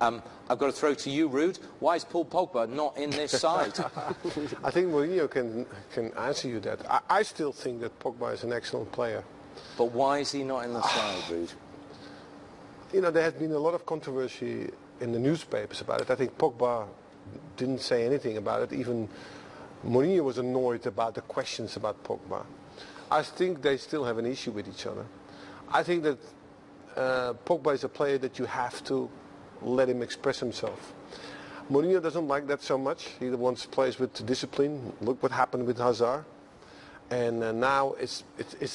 I've got to throw to you, Ruud. Why is Paul Pogba not in this side? I think Mourinho can answer you that. I still think that Pogba is an excellent player. But why is he not in the side, Ruud? You know, there has been a lot of controversy in the newspapers about it. I think Pogba didn't say anything about it. Even Mourinho was annoyed about the questions about Pogba. I think they still have an issue with each other. I think that Pogba is a player that you have to let him express himself. Mourinho doesn't like that so much. He wants players with discipline. Look what happened with Hazard. And now it's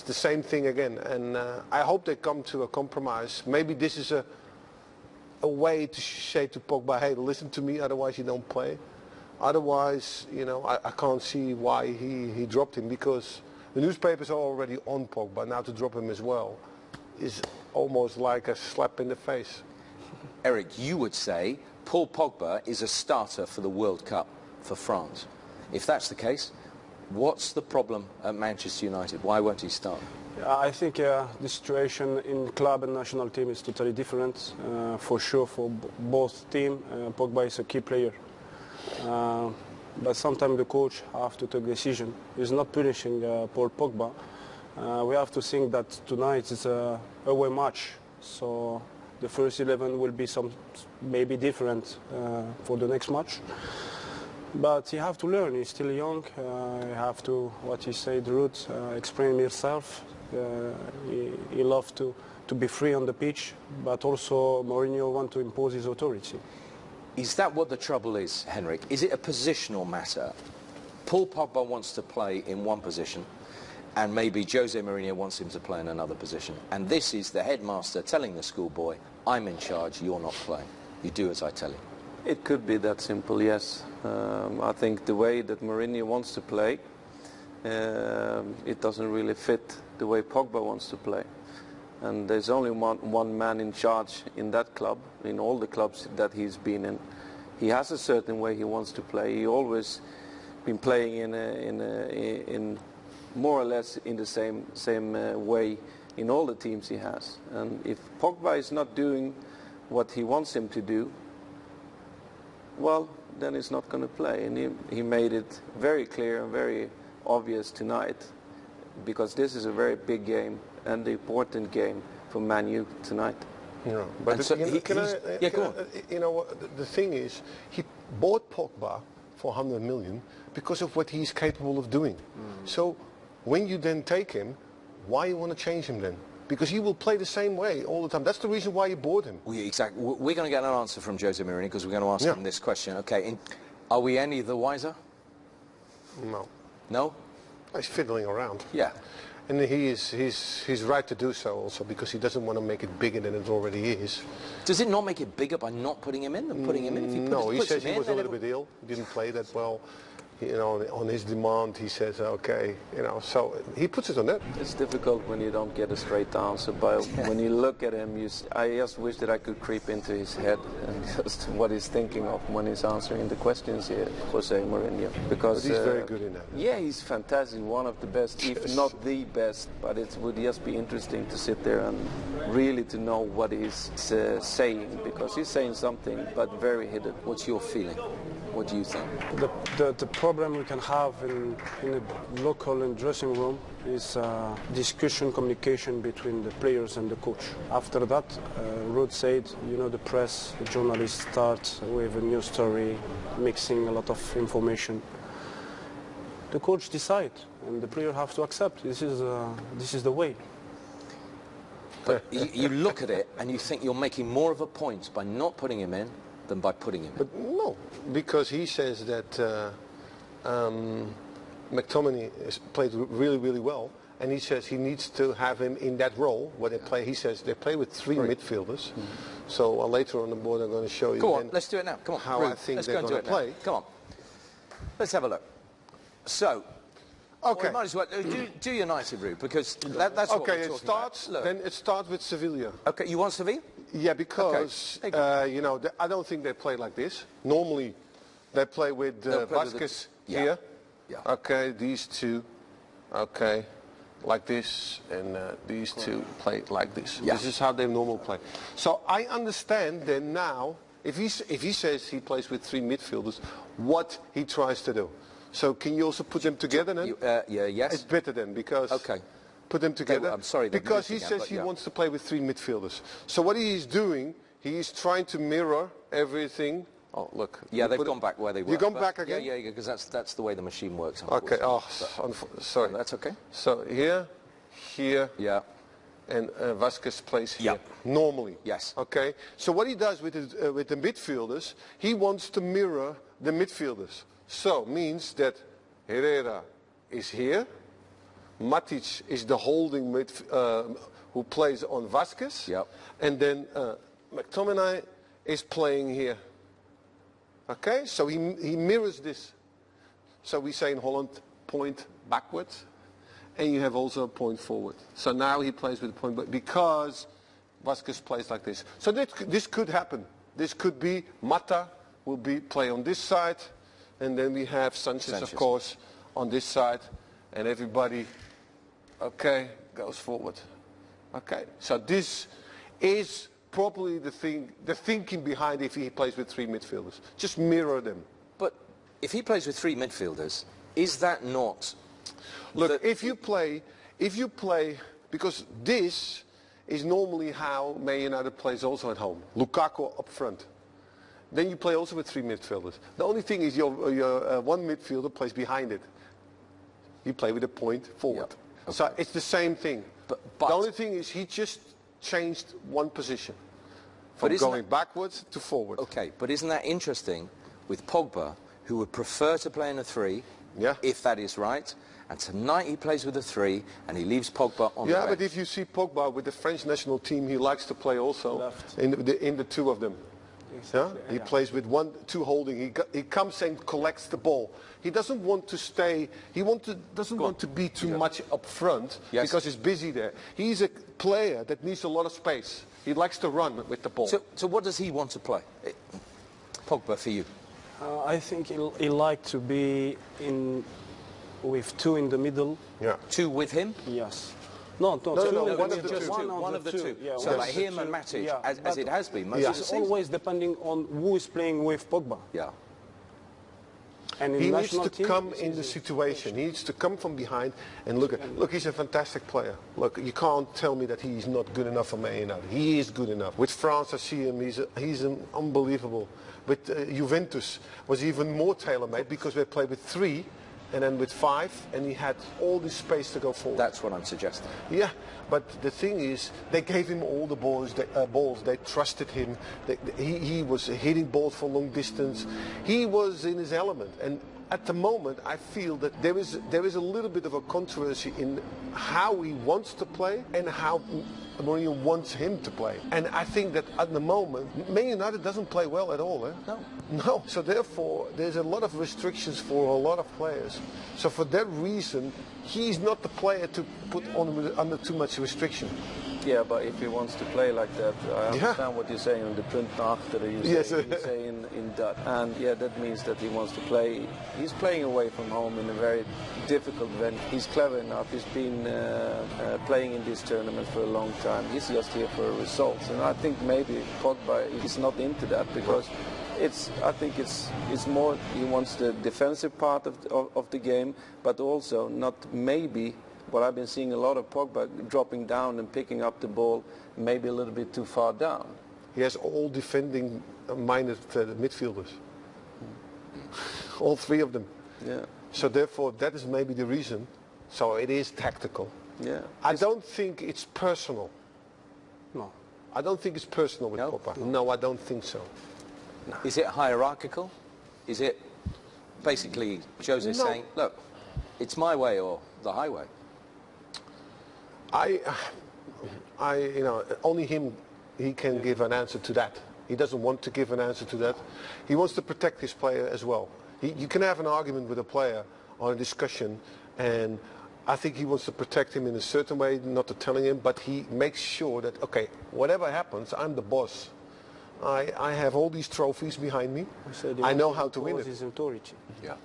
the same thing again. And I hope they come to a compromise. Maybe this is a way to say to Pogba, hey, listen to me, otherwise you don't play. Otherwise, you know, I can't see why he dropped him, because the newspapers are already on Pogba. Now to drop him as well is almost like a slap in the face. Eric, you would say Paul Pogba is a starter for the World Cup for France. If that's the case, what's the problem at Manchester United? Why won't he start? I think the situation in club and national team is totally different. For sure, for both teams, Pogba is a key player. But sometimes the coach have to take a decision. He's not punishing Paul Pogba. We have to think that tonight is a away match, so the first 11 will be maybe different for the next match. But you have to learn. He's still young. You have to, what he said, Ruud, explain himself. He loves to be free on the pitch, but also Mourinho wants to impose his authority. Is that what the trouble is, Henrik? Is it a positional matter? Paul Pogba wants to play in one position, and maybe Jose Mourinho wants him to play in another position. And this is the headmaster telling the schoolboy, I'm in charge, you're not playing. You do as I tell you. It could be that simple, yes. I think the way that Mourinho wants to play, it doesn't really fit the way Pogba wants to play. And there's only one man in charge in that club, in all the clubs that he's been in. He has a certain way he wants to play. He always been playing in more or less in the same way in all the teams he has. And if Pogba is not doing what he wants him to do, well, then he's not going to play. And he made it very clear and very obvious tonight, because this is a very big game and the important game for Man Utd tonight. Yeah, but so you know, the thing is, he bought Pogba for 100 million because of what he's capable of doing. So when you then take him, why you want to change him then? Because he will play the same way all the time. That's the reason why you bought him. Exactly. We're going to get an answer from Jose Mourinho, because we're going to ask him this question. Okay, are we any the wiser? No. No? He's fiddling around. Yeah. And he's right to do so also, because he doesn't want to make it bigger than it already is. Does it not make it bigger by not putting him in than putting him in? If He says he was a little bit ill. He didn't play that well. You know, on his demand, he says, okay, you know, so he puts it on that. It's difficult when you don't get a straight answer, but when you look at him, I just wish that I could creep into his head and just what he's thinking of when he's answering the questions here, Jose Mourinho. Because but he's very good in that. Yeah, he's fantastic, one of the best, if not the best, but it would just be interesting to sit there and really to know what he's saying, because he's saying something, but very hidden. What's your feeling? What do you think? The problem we can have in a local and dressing room is discussion, communication between the players and the coach. After that, Ruud said, you know, the press, the journalists start with a new story, mixing a lot of information. The coach decides, and the player have to accept. This is the way. But you look at it and you think you're making more of a point by not putting him in than by putting him in. But no, because he says that McTominay has played really, really well, and he says he needs to have him in that role where they play. He says they play with three midfielders. So later on the board I'm going to show you. Go on, let's do it now. Come on, how Ruud, I think let's they're go going to play. Now. Come on, let's have a look. So, okay, well, might as well do United, Ruud, because that's what we're talking about. Then it starts with Sevilla. Okay, you want Sevilla? Yeah, because you know, I don't think they play like this. Normally, they play with Vasquez here. Yeah. Okay, these two. Okay, like this, and these two play like this. Yeah. This is how they normally play. So I understand then now if he says he plays with 3 midfielders, what he tries to do. So can you also put them together then? Yeah, yes. It's better then because Okay. put them together. I'm sorry, they're because he losing says but he yeah. wants to play with 3 midfielders. So what he is doing, he is trying to mirror everything. Oh, look. Yeah, they've gone back where they were. You've gone but- back again? Yeah, because that's the way the machine works. Okay. Oh, sorry. That's okay. So here, Yeah. and Vasquez plays here. Yeah. Normally. Yes. Okay. So what he does with the midfielders, he wants to mirror the midfielders. So means that Herrera is here. Matic is the holding who plays on Vasquez. Yep. And then McTominay is playing here. Okay, so he mirrors this. So we say in Holland, point backwards, and you have also a point forward. So now he plays with a point back because Vasquez plays like this. So this could happen. This could be Mata will play on this side, and then we have Sanchez, of course, on this side, and everybody, okay, goes forward. Okay, so this is probably the thinking behind if he plays with 3 midfielders. Just mirror them. But if he plays with 3 midfielders, is that not... Look, if you play, because this is normally how Man United plays also at home. Lukaku up front. Then you play also with 3 midfielders. The only thing is your one midfielder plays behind it. You play with a point forward. Yep. Okay. So it's the same thing. But the only thing is he just changed one position. From going backwards to forward. Okay, but isn't that interesting with Pogba, who would prefer to play in a 3, if that is right, and tonight he plays with a 3, and he leaves Pogba on the bench. Yeah, but if you see Pogba with the French national team, he likes to play also in the 2 of them. Exactly, yeah? He plays with 1-2 holding. He comes and collects the ball. He doesn't want to stay. He doesn't want to be too much up front because he's busy there. He's a player that needs a lot of space. He likes to run with the ball. So what does he want to play? Pogba, for you? I think he liked to be with 2 in the middle. Yeah. 2 with him? Yes. No, one of the 2. One of the 2. Yeah, so like him and Matic, as it has been most of the It's season. always depending on who is playing with Pogba. Yeah. And he needs to come in the situation. He needs to come from behind and look, he's a fantastic player. Look, you can't tell me that he's not good enough for Man United. He is good enough. With France, I see him, he's an unbelievable. With Juventus was even more tailor-made because they played with 3 and then with 5, and he had all this space to go forward. That's what I'm suggesting. Yeah, but the thing is, they gave him all the balls. They trusted him. He was hitting balls for long distance. He was in his element. And at the moment, I feel that there is a little bit of a controversy in how he wants to play and how Mourinho wants him to play. And I think that at the moment, Man United doesn't play well at all. No. So therefore, there's a lot of restrictions for a lot of players. So for that reason, he's not the player to put on under too much restriction. Yeah, but if he wants to play like that, I understand what you're saying on the punt after you say in Dutch. And yeah, that means that he wants to play. He's playing away from home in a very difficult event. He's clever enough. He's been playing in this tournament for a long time. He's just here for results. And I think maybe Pogba is not into that because I think it's more he wants the defensive part of the game, but also not maybe. What I've been seeing a lot of Pogba dropping down and picking up the ball maybe a little bit too far down. He has all defending minded midfielders. All 3 of them. Yeah. So therefore that is maybe the reason. So it is tactical. Yeah. I don't think it's personal. No. I don't think it's personal with Pogba. No, I don't think so. No. Is it hierarchical? Is it basically Jose saying, look, it's my way or the highway? Only he can give an answer to that. He doesn't want to give an answer to that. He wants to protect his player as well. You can have an argument with a player or a discussion, and I think he wants to protect him in a certain way, not to telling him, but he makes sure that, okay, whatever happens, I'm the boss. I have all these trophies behind me. I know how to win it. His authority. Yeah.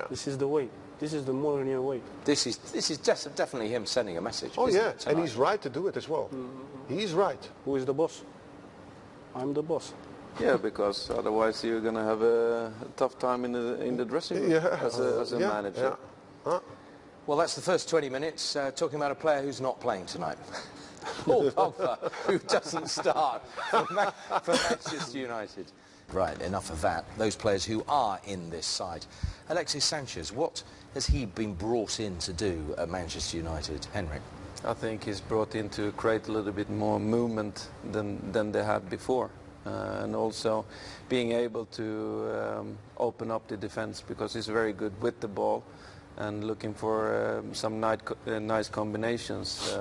This is the way. This is the Mourinho way. This is just definitely him sending a message. Oh yeah, and he's right to do it as well. He's right. Who is the boss? I'm the boss. Yeah, because otherwise you're going to have a tough time in the dressing room as a manager. Yeah. Well, that's the first 20 minutes talking about a player who's not playing tonight. Paul Pogba, who doesn't start for Manchester United. Right, enough of that. Those players who are in this side. Alexis Sanchez, what has he been brought in to do at Manchester United? Henrik? I think he's brought in to create a little bit more movement than they had before. And also being able to open up the defense, because he's very good with the ball and looking for some nice combinations.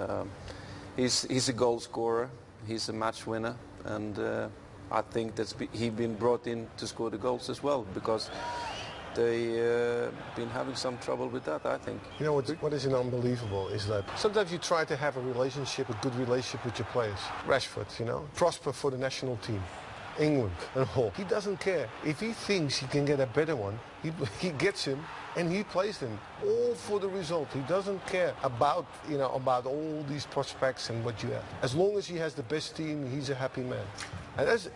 He's a goal scorer, he's a match winner, and I think that he's been brought in to score the goals as well, because they've been having some trouble with that, I think. You know what is unbelievable is that sometimes you try to have a good relationship with your players. Rashford, you know, Prosper for the national team, England and all. He doesn't care. If he thinks he can get a better one, he gets him and he plays them, all for the result. He doesn't care about all these prospects and what you have. As long as he has the best team, he's a happy man. And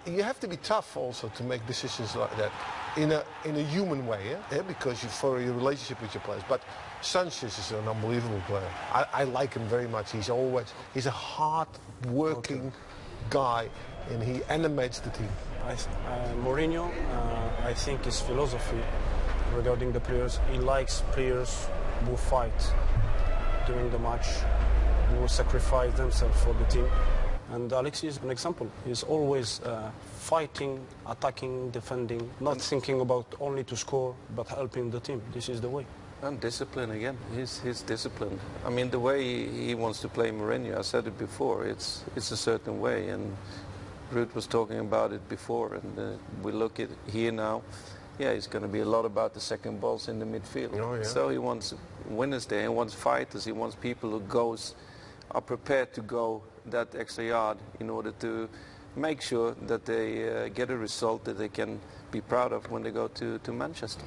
you have to be tough also to make decisions like that in a human way, because you follow your relationship with your players. But Sanchez is an unbelievable player. I like him very much. He's a hard-working guy, and he animates the team. Mourinho, I think his philosophy regarding the players, he likes players who fight during the match, who sacrifice themselves for the team. And Alexis is an example. He's always fighting, attacking, defending, not thinking about only to score, but helping the team. This is the way. And discipline again. He's disciplined. I mean, the way he wants to play Mourinho, I said it before, it's a certain way. And Ruud was talking about it before. And we look at here now. Yeah, it's going to be a lot about the second balls in the midfield. Oh, yeah. So he wants winners there. He wants fighters. He wants people who are prepared to go that extra yard in order to make sure that they get a result that they can be proud of when they go to Manchester.